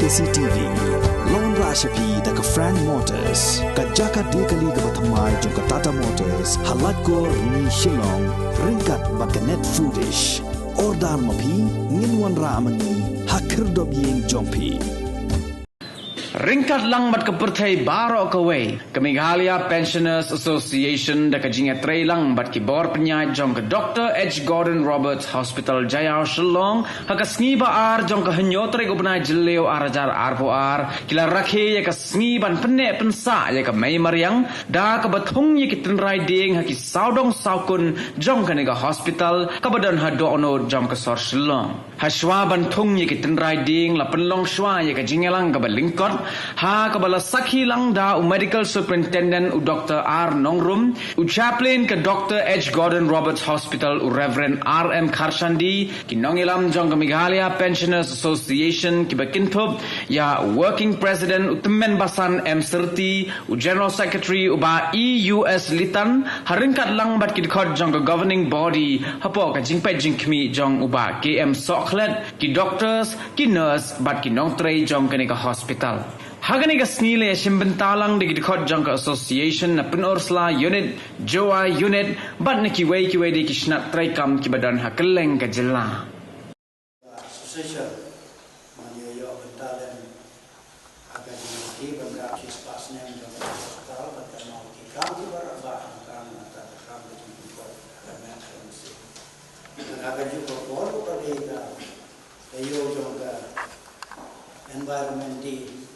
KCTV Lon Rashapi daga Frank Motors kajaka dekali ga bathamai jong Tata Motors halat ko ni Shillong ringkat bakanet foodish ordal mapi nginwan ramani hakir dob yeng jongpi Ringkat lang bat kepertai baro kawai ke Meghalaya Pensioners Association da kajinga tray lang bat ki bor penyai jong ke Dr. H. Gordon Roberts Hospital Jaya Shillong ha ka sngi ba ar jong ke hanyotre go benai jeleu arajar arpo ar kila rakhe ya ka sngi ban penne pensa ya ka mai mariang da ka bathung ye ki tenrai ding ha ki saudong saukun jong ke nega hospital ka badan ha do ono jong ke sor Shillong ha shwa ban thung ye ki tenrai ding la penlong shwa ya ka jingelang ka balingkot ha kabala sakhi lang da medical superintendent Dr. R. Nongrum chaplain ke Dr. H. Gordon Roberts Hospital Reverend R. M. Kharshandi ki nongilam jong ke Meghalaya Pensioners Association ki bakintub ya working president Utemen Basan M. Serti general secretary uba EUS Litan haringkat lang bat ki dikhot jong ke governing body hapo ka jingpai jingkmi jong uba KM Soklet ki doctors ki nurse bat ki nongtrei jong ke ka hospital Hagani ka snile shimbentalang di dikhot jong ka association na penursla unit joa unit bat na kiway di kishnat traikam ki badan hakeleng ka jilla association manyo bentalan aga di bangga kispasnya jong ka hospital bat mau ki kam ki baraba kam ta kam di ko ana kansi aga ju ko ko padega ayo jong ka environment di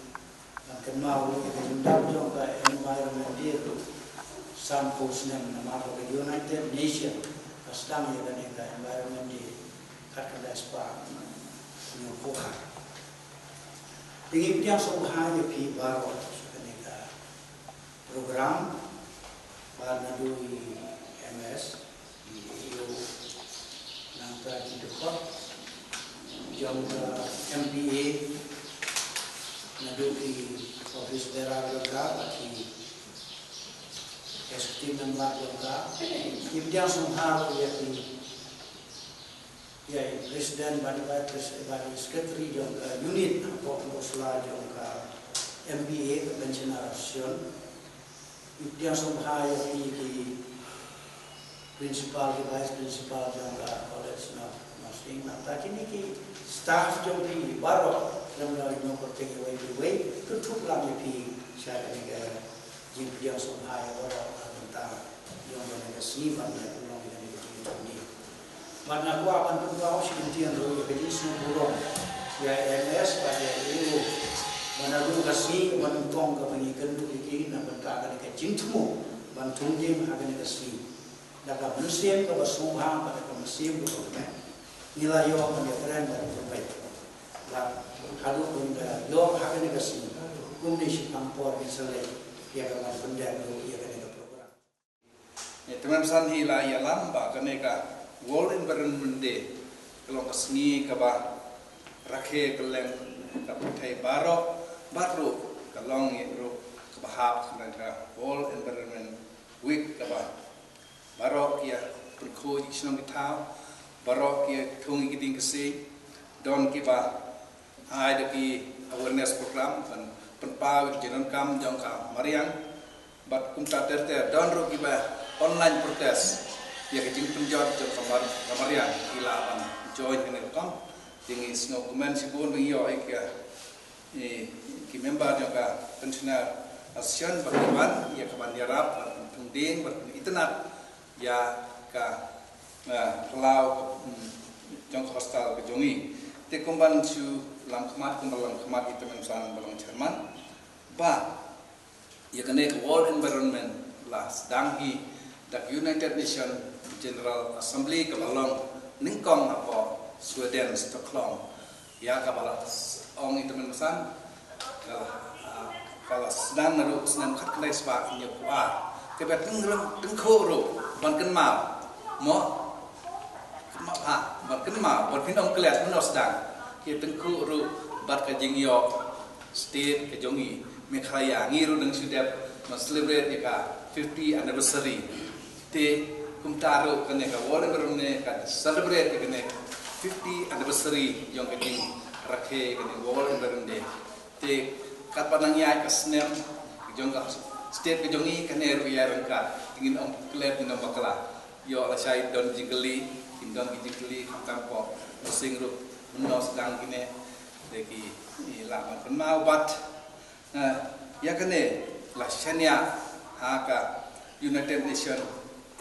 kenal dengan jong ka environment dia tu sampus nem nama ko United Nation kastam ya dengan ka environment di kakada spa ni ko ha tinggi dia so ha ya pi baro dengan ka program bar du MS yo nanta di ko jong MPA nadu di office daerah lega bagi eksekutif dan lega ibdiang sumhar ya presiden bagi sekretari jong unit pok musla jong MBA pensionation ibdiang sumhar ya di principal vice principal jong college nursing nah kini ki staff jong di baru namanya no protect away tutup lagi pi saya dengan yang sumhai orang tentang yang dengan sifat yang belum dengan ini. Mana gua akan berkau sekian dulu jadi semua ya MS pada itu mana dulu kasih menuntung ke pengikan tu ini nak berkata dengan cintamu bantung dia mengenai kasih. Dalam musim ke basuhan pada musim berikutnya nilai yang menjadi terbaik. Kalau benda yo hak ni kasi komisi kampor misalnya ya kalau benda itu ya kan program teman san hila ya lamba kaneka world environment day kalau kesni kaba rakhe keleng kaputai baru kalong itu kebahap sebenarnya world environment week kaba baru ya berko islam kita baru ya tungi giding kesi don kiba ada di awareness program dan penpaw jenon kam jongka mariang bat kumta terte don ro kiba online protest ya kecing penjot jong kamariang ilapan join dengan kam tinggi snow kumen sibun bingyo ikya ki member jongka pensiuner asian bagaimana ya kaman yarap tungding internet ya ka lau jong hostel ke jongi te kumban su lam kemat itu mensan balang Jerman ba ya kene world environment lah sedang hi dak United Nation General Assembly ke balang ningkong apa Sweden Stockholm ya ka bala ong itu mensan kalau sedang naru sedang kat kena spa nya kuat ke beteng tengko ro ban ken ma mo ban ken ma ban pinong kelas menos sedang kita tengku ru bat kajing yo state kejongi Meghalaya ngiru nang sudah celebrate ka 50 anniversary te kumtaru kene ka world environment ka celebrate kene 50 anniversary yang kajing rakhe ke wall berende te kat panang ya ke snem jong ka state ke jongi ke ne ru ya rangka ingin om klep ni bakla yo la sai don jigeli indon jigeli kampo sing ru menno sedang kine deki la man penmau bat ya kene la shania haka United Nations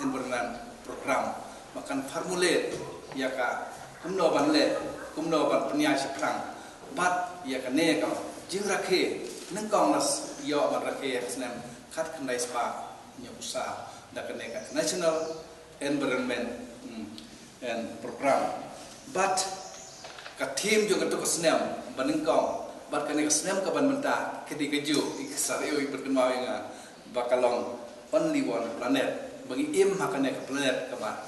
Environment Program makan formulate ya ka kumno ban penya seprang bat ya kene ka jing rakhe nang kong nas yo ban rakhe snem khat khandai spa nya usa da kene ka National Environment and Program but ka team jo ka to snem ban kong bat kene ka snem ka ban menta kedi keju iksar yo berkenal nga bakalong only one planet bagi im hakane ka planet ka ba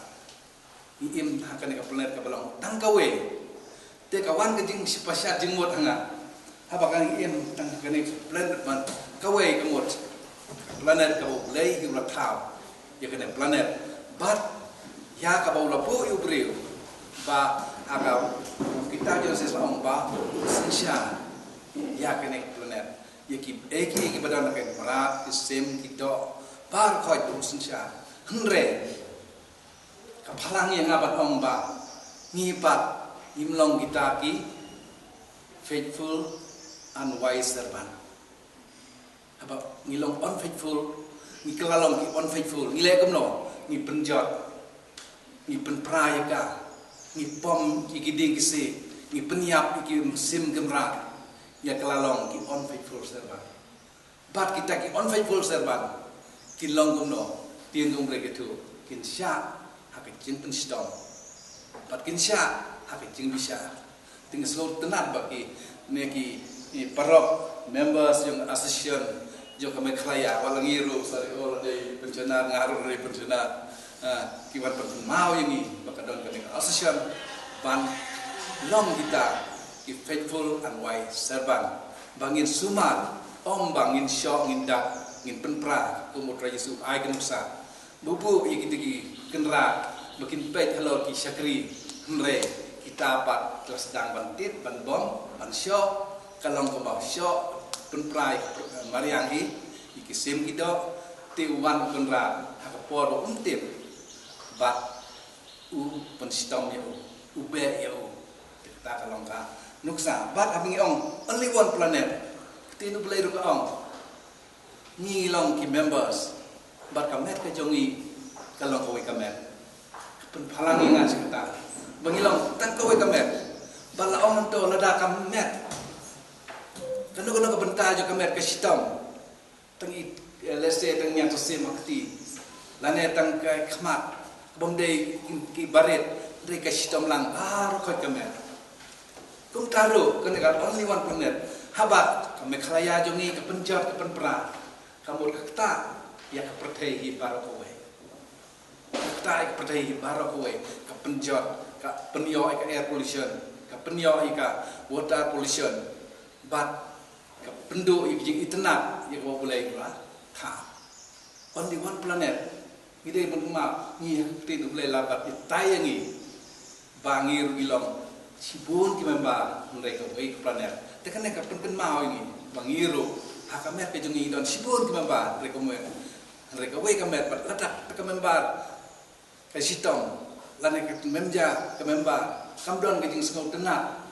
im hakane ka planet ka balong tangkawe te kawan ke jing sipasyat jing mot hanga habakang im tangkane planet man kawe ka mot planet ka lei yu la thau ya kane planet but ya ka ba la po yu breu ba aga kita jo ses ong ba sensya ya kane planet ya ki eki badan ka marat sem kita par khoi tu sensya henre ka phalang yang abat ong ba ngipat imlong kita ki faithful and wise servant apa ngilong unfaithful ngi kelalong ki unfaithful ngile kamno ngi penjot ngi penprayaka ngi pom ki giding kisi ngi penyap ki sim gemra ya kelalong ki unfaithful servant bat kita ki unfaithful servant kilong kamno tiengong regetu kin sya hak jin penstom pat kin sya hak jing bisa ting slow tenat bagi neki parok members yang association jo kami klaya walang iru sari ol dei pencenar ngaruh dari pencenar kiwan mau ini bakadon kami association ban long kita ki faithful and wise servant bangin sumar om bangin syok ngindak ngin penpra kumut Yesus ai kenusa bubu ye kitigi kenra makin pet hello ki syakri henre kita pat terus sedang bantit ban bom ban syok kalong ko ba syok penprai mariangi iki sim kido tiwan kenra hakapor untip bat u penstom yo ube yo kita kalong ka nuksa bat abingi ong only one planet tinu belai ru ka ong ngilong ki members bat kamet ke jongi kalong ko kamet pen phalangi nga kita bangilong tang ko kamet bala ong to lada kamet kanu ka benta jo kamet ke sitam tang lese tang nya to se makti lane tang ka khmat bomde ki baret re ke sitam lang aro ko kamet kum taru kan ka only one planet habat kame khlaya jongi ke penjat ke penpra kamu kata ya kepercayai barokowe kata kepercayai barokowe ke penjot ke penyo ke air pollution ke penyo ke water pollution but ke pendu yang itenak yang kau boleh gula ta only one planet ide menma ni tin boleh labat tayangi bangir ilong sibun ki memba mereka ke planet tekan ke pen mau ini bangiru hakamet ke jongi don sibun ke memba mereka we kamet pat latak ke memba ke sitom lane ke memja ke memba kamdon ke jing sengau tenat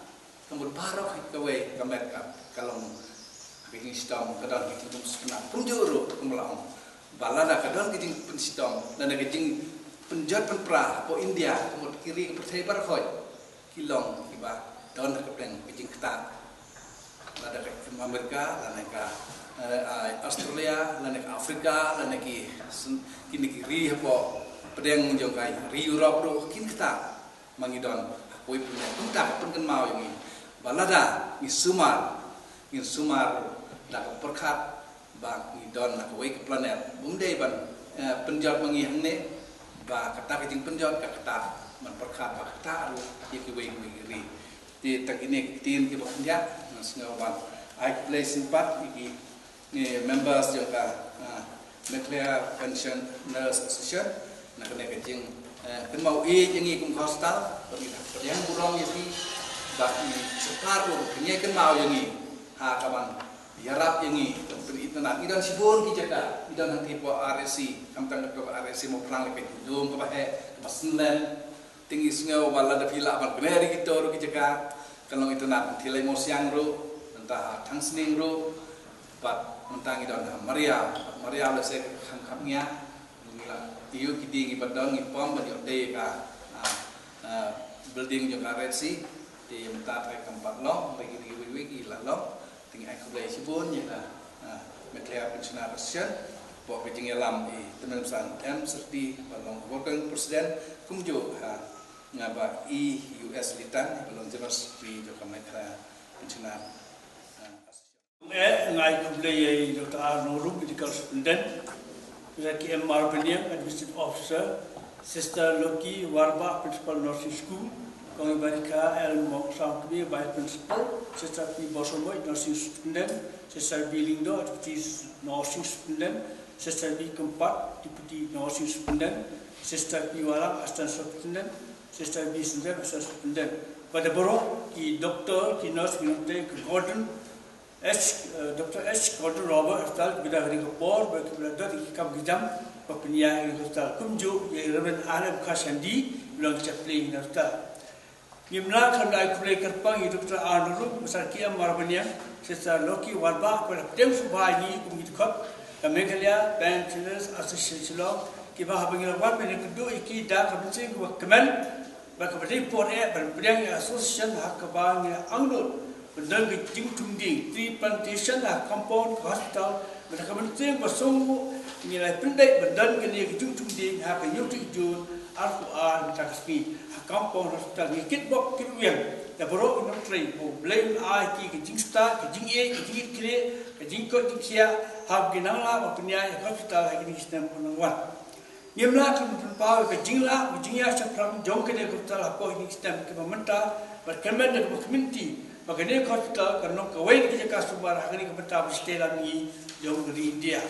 kambut barok ke we kamet ka kalong ke jing sitom kadon ke jing sengau punjuru kumlaong balada kadon ke jing pensitom lane ke jing penjat penpra po India kambut kiri ke percaya barkhoi kilong kiba don ke peng ke jing ketat lada ke Amerika lane ke Australia, lanek Afrika, lanek kini kiri apa pedang jongkai, ri Europe do kini kita mangidon akui punya punta pengen mau ini balada ni sumar dak perkat bang ngidon nak ke planet bumdei ban penjat mangi hangne ba kata kejing penjat kata man perkat ba kata aru iki we ri di tak ini tin ki baknya ngawan I place in part iki ni members juga nuclear pension nurse association nak kena kecing kan mau yang ikut hostel bagi yang burung jadi bagi separuh kenyakan mau yang ini kaman yarap yang ini beri tenang idan sibun kijaka idan nanti po RSC kamtang ke RSC mau perang lebih dum ke bahe ke pasnen tinggi sengau wala da pila ban beneri gitu ru kijaka kalau itu nak tilai mau siang ru entah tang sening ru bat mentang idan Maria le se kham-khamnya ngila tiu kidi ngi badang ngi pom ba de ka building yang RSC di mentah ke tempat long bagi wigi lalu tinggal aku boleh sibun je lah Media Pensiunan Rusian buat penting alam di teman san serti balong wakil presiden kumjo ngaba US litan balong jelas di Joko Media Pensiunan ngai aku boleh Dr. Arnold medical superintendent Zaki M. Marbanian administrative officer Sister Loki Warba principal nursing school Kong Barika El Moksam Kbi vice principal Sister P. Bosomoy nursing superintendent Sister B. Lindo deputy nursing superintendent Sister B. Kempat deputy nursing superintendent Sister P. Walang assistant superintendent Sister B. Sundar assistant superintendent pada borok ki doktor ki nurse binute ki Gordon Dr. H. Gordon Robert hospital bida hari kapor bagi belajar ki kam gijam papnia hospital kumju ye Reverend Arab Khashandi bilang chaplain hospital Gimna kandai kulai kerpang itu Dr. Arnold besar kia Marbania Sister Loki Warba pada tem subhaji kumit kop Meghalaya Pensioners Association lo kiba habangila war bene kudu iki da kabinse ku kemen ba kabadi por berbiang association hak kabang angdol bendang jing tungding tree plantation la compound hospital ba kabinse basung nilai pendek bendang kini jing tungding hak yuti jun Al-Quran taksmi kampung hospital ni kitbok kitwiang da bro in train bo blame ai ki jing sta ki jing e ki jing kire ki jing ko jing sia hab ginang la ba punya hospital lagi ni sistem penangwan yemla kan pau ke jing la jing ya sa pram jong ke de hospital ko ni sistem ke pemerintah berkemen de community bagane hospital kan no ka wain ki ka subar hagani ke peta stela ni jong dari India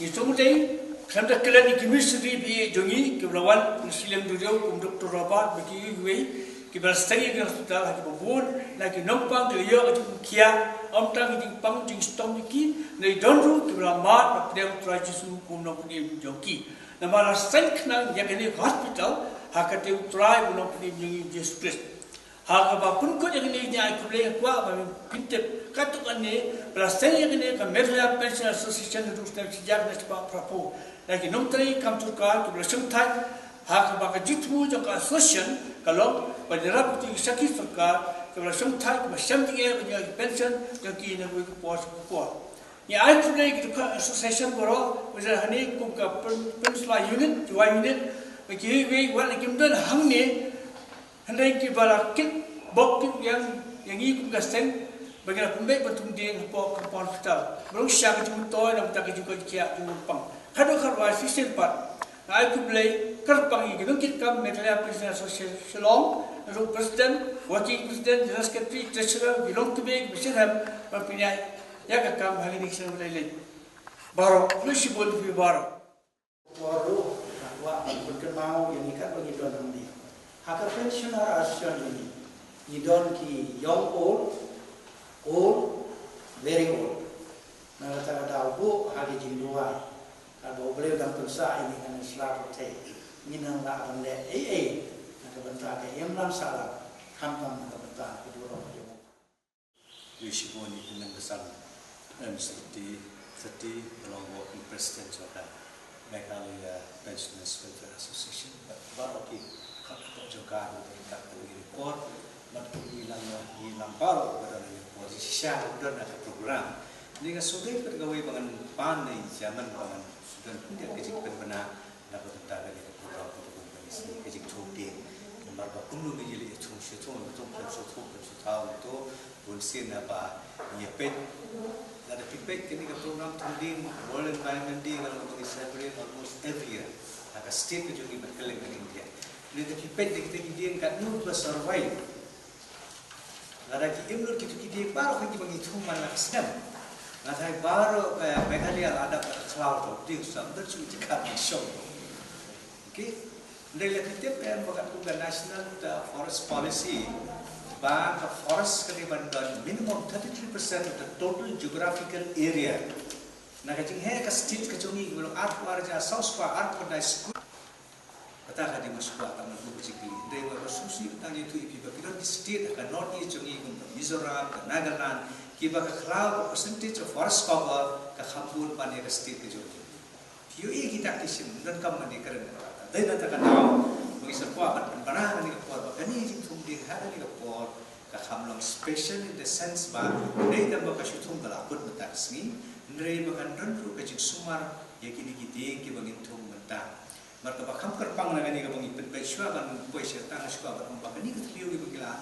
ni somudai Kanda kala ni chemistry bi jongi ke lawan silam durio kum Dr. Robert bagi gue ke berstari ke hospital ke babon lagi nompang ke yo ke kia amtang ding pang ding stong ki nei donru ke lamat pedem trajisu kum no pudi jongi nama sen kna ya ke hospital hakate try no pudi jongi Jesus Christ hak ba pun ko yang ni nya ku le kwa ba pinte katukan ni berstari ya ke ke Media Pension Association du stem sejak nes pa prapo lagi nomtri kam turka ke belasung thai hak ba ka jitmu jong ka association kalau panjara putih sakit turka ke belasung thai ke belasung tinge punya pension jong ki na ku pos ko ni ai tu nei ke ka association boro wajah hani kum ka pensla unit jua unit bagi we wal kim don hang ni handai ki bala kit bok kit yang i kum ka sen bagi pembaik betung dia po ka hospital belum syak jum toy na tak juga kia jum pang kado karwa sistem pat ai ku blai kerpang iki dong kit kam Meghalaya Pension Association long ro president working president general secretary treasurer belong to be bisham papinya ya ka kam hari ni sen blai baro lusi bol fi baro waru wa berkemau yang ikat bagi don nanti hakar pensioner association ini idon ki young old very old na kata bu hari jindua kalau beliau dan pensa ini kan selalu teh minang la ande na bentar ke yang lam salah kampang na bentar kedua orang jemu Wishiboni dengan besar seperti belonggo presiden juga Meghalaya Pensioners Welfare Association baru ki kakak juga untuk kita report untuk hilang baru pada posisi syah dan ada program ini kan sudah bergawe dengan pandai zaman dengan dan dia kejik benar dapat tak ada program ini kejik thudi nomor bakunu ni jadi thungsi thung tahu tu bulsin apa nyepet ada pipet kini ke program thudi World Environment Day kalau untuk celebrate almost every year agak state juga berkeliling di India ini ke pipet kita dia kan nu survive ada kita dia baru kita bagi cuma nak sedang Natai baru Meghalaya ada cloud di sambil cuci show. Okay, dari kita yang bukan national forest policy ba ka forest kani bandon minimum 33% of the total geographical area na ka jing he ka state ka jongi belum art warja south pa art ko dai school kata ka di masuk ta man bu jikli dai wa susi tang itu ipi ba kira di state ka north east jongi kum Mizoram ka Nagaland ki ba ka crowd percentage of forest cover ka khambul pa ne ka state ka jongi piu e kita kisim dan kam mani karen dai na ta ka naw bagi sebuah penbana ni ka por ba kani jing thum di ha ni ka por ka khamlong special in the sense ba dai da ba ka shuthum kala put mata sni ndrei ba kan ran ru ka jing sumar yakini ki ding ki bangin thum mata marka ba kham kar pang na ni ka bangi pen bai shwa ban poi se ta shwa ba ba kani ka thliu ki bangila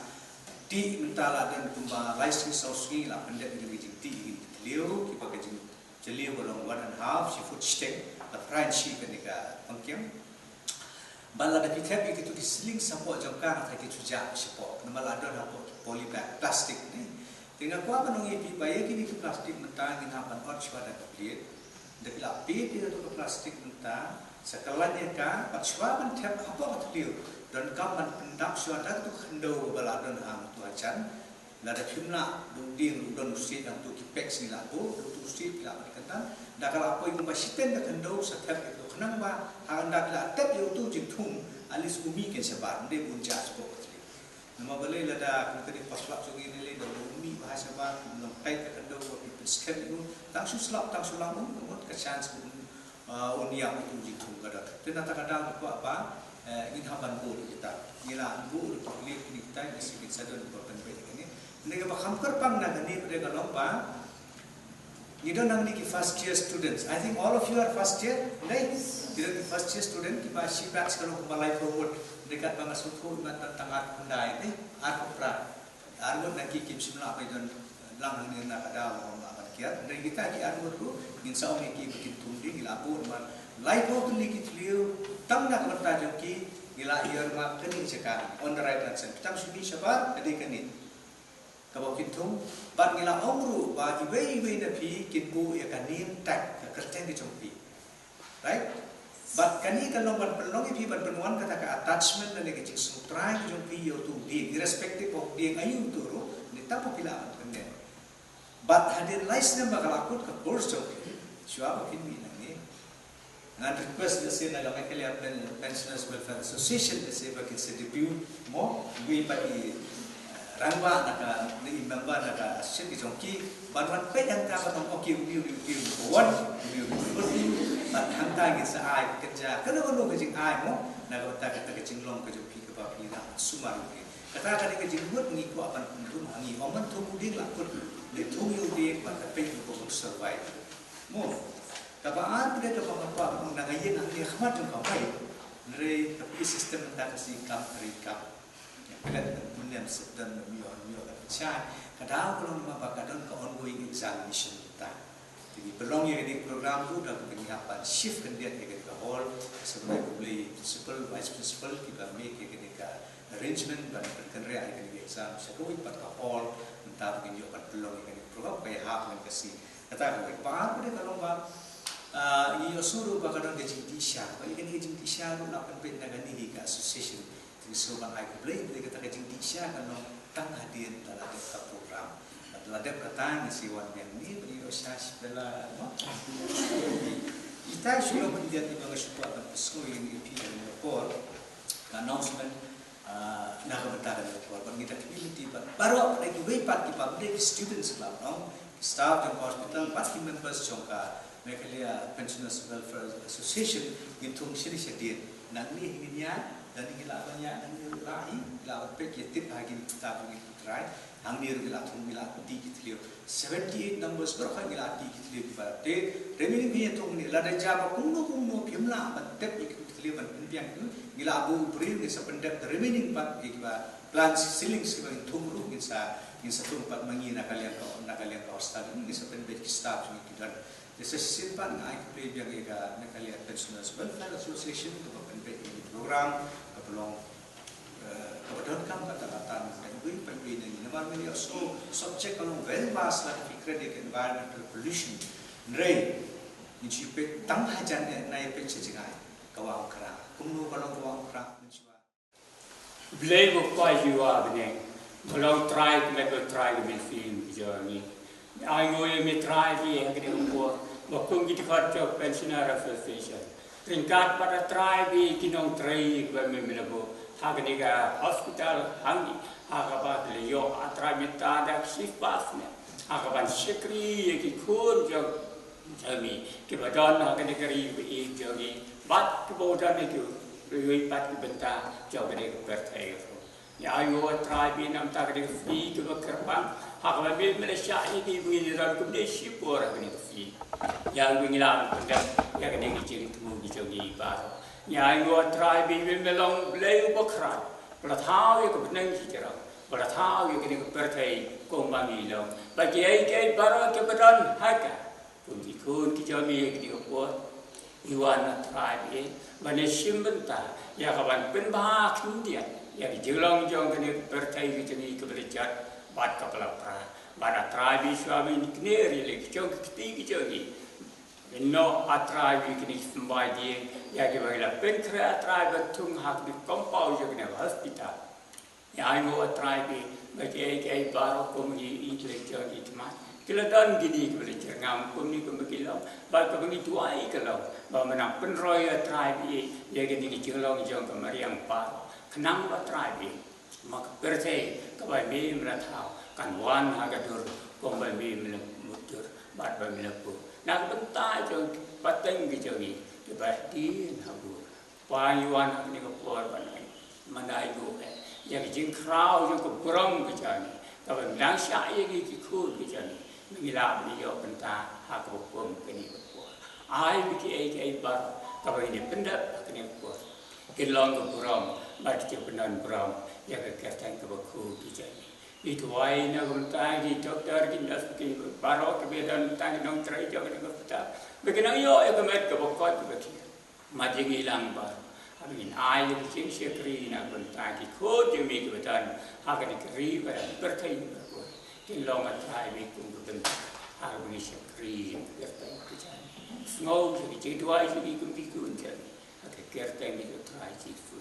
ti mentala dan tumba license of swing la pendet ni jing ti ki thliu ki ba ka jing jeliu ko long 1.5 she foot stick a friend she ka ni ka pangkyam bala da pitep ki tu ki sling sapo jangka ta ki chuja sipo namala don hapo polybag plastic ni tinggal ko apa nungi pi baye ki ki plastic menta ngin hapan ot chwa da plate da pila pi ti tu plastic menta sakalannya ka pat chwa ban tep apa ka tiu don kam ban pendap chwa da tu khndo bala don ha tu acan la da phimna du ding don usi dan tu ki pex ni la bo tu usi pila kata da kala apa ibu basiten da khndo sa tep itu kenang ba ha da pila tep yo tu jing thum alis umi ken sebar de bunja spo nama balai lada kini paslap sungi ni le do umi bahasa ba nom kai ka kando ko people scan itu tang su slap tang su lamu mo ka chance unia itu jitu kada tena ta kada ko apa ingin haban bu kita gila bu ko li kita ni sikit sadon ko pen pe ini nega ba khamkar pang na ni pre ka lomba you don't know ki first year students I think all of you are first year right you are first year student ki ba shi batch kalau malai forward dekat bangga suku mata tangat pendai ni arpra arun nak kip simla apa don lang ni nak ada orang apa kiat dan kita di arun tu insya Allah ki bikin tundi gila pun man life out ni ki tliu tam nak berta joki gila iar mak kini sekarang on the right hand side tam sini sabar ada kini kalau kitung bat gila umru ba iwe na pi kitbu ya kanin tak kerten di jompi right but kani kalau ban pelong ipi ban penuan kata ka attachment na negi sutrai jong pi yo tu di irrespective of di ayu tu ro ni tapo pila kene but hadir lais na bakal akut ka course jong shua ba kin mi nang ngan request the same na gamay kaya pensioners welfare association the same ba kin se debut mo wi pa i rangwa na ka ni member na ka association jong ki ban pe yang ta ba tong okay wi one but hanta git sa ai kerja kana kono ke jing ai mo na kata kata ke jing long ke jo pi ke ba pi na sumar ke kata kata ke jing mut ngi ko apan pun hangi oman tu muding la pun le tu yu de pa ka pe ko survive mo ta ba ar de to ba pa na ga yen ang ni khmat ko pai re ka pi system ta ka si kam ri kam ya kala dunia sedang mio ka cha kada ko ma ba ka don ka ongoing examination ta jadi belong yang di program tu dah penyiapan shift kendiat ke hall sebagai boleh principal vice principal kita make ke arrangement dan kenrea ke exam sekali pada hall entah begini apa belong yang di program kaya hak yang kasih kata ko pa pada kalau ba iyo suruh bakal ada jindisha bagi kan jindisha lu nak pen dengan ni ke association jadi sobat ai boleh dia kata jindisha kalau tang hadir dalam program ladap kata ni siwan yang ni beliau syas bela kita sudah menjadi bangga support dan sekolah ini PM report announcement nak bertahan report bagi kita community baru lagi wepat di public students club staff dan hospital pasti members jongka mereka lihat pensioners welfare association itu sini sedih nak ni inginnya dan ingin banyak dan lahi lawan pekitip lagi kita begitu try Angni rugila thung mila di kitliyo 78 numbers berapa gila di kitliyo pada remaining ni thung ni lada jaba kuno pimla ban tep kitliyo ban piang tu gila abu brin ni sependek the remaining part giba plan ceiling sebagai thung ru insa thung part mangi nakalian ka hostal ni sependek staff ni kidan desa simpan ai play biang ega nakalian pensioners welfare association ke pendek ini program ke belong kebetulan kan kata-kata gue pengen ini nama ini also subject kalau well vast lah fikir dia environmental pollution nrei ni cipe tang hajan naik pecah jengai kawang kera kumno kalau kawang kera mencuba Beliau bukai jiwa bening Kalau try kita try ke film ni. Ayo me try di yang kita buat. Bakung kita kerja pensioner association. Tingkat pada try di kinong try ke memilabo. Hak ni ka hospital hangi. Hak apa leo try minta ada shift pass ni. Hak apa sekri yang ikut jami. Kita dan hak ni kari jami. Bat kemudian itu bat kebentar jauh dari bertai. Ya ayo try bi nam tak ada fee ke kerpang hak lebih Malaysia ini begini dalam kondisi pura begini fee yang begini lah pendek yang ini jadi temu jadi baru ya ayo try bi melong beli bakran pada tahu yang kebenaran kita pada tahu yang kini bertai kombangi lo bagi ai baru kebenaran harga kun kita mi kini buat iwan try bi Malaysia bentar ya kawan penbahas kemudian yang jelang jong kini bertai kini keberjat bat kepala pra bat atrabi suami kini rilik jong ketiga jongi no atrabi kini sembai dia ya kibagila penkra atrabi tung hak di kompau jong kini hospital ya ayo atrabi bagi ai baru komuni itlek jong itmat kiladan gini keberjat ngam komuni kebegilau bat kebagi tuai kalau bagaimana penroy atrabi ya kini jelang jong kemariang baru kenang batrabi mak bertai kabai mi melatau kan wan hagadur kombai mi melemutur bat ba melepu nak bentai jong pateng gijongi kebati hagur payuan ni ko por banai manai go yang jing krau jong ko burong gijani kabai lang sya ye gi khul gijani mila ni yo benta hak ko pom kini ko ai mi ki ai bar kabai ni pendat kini ko kilong ko burong bagi kebenaran beram yang kekaitan kebaku dijadi. Itu wain yang bertanya di dokter kindas di barok kebenaran tanya dong cerai jangan dengan kita. Begitu yo kemet kebakot begitu. Maju hilang bar. Amin air kecil sekri nak bertanya di kod demi kebenaran akan dikeri bertanya berbuat. Kilong atrai bikum kebenaran harus sekri bertanya kejadian. Semua jadi dua jadi kumpiku jadi. Akan kertanya itu trai jitu.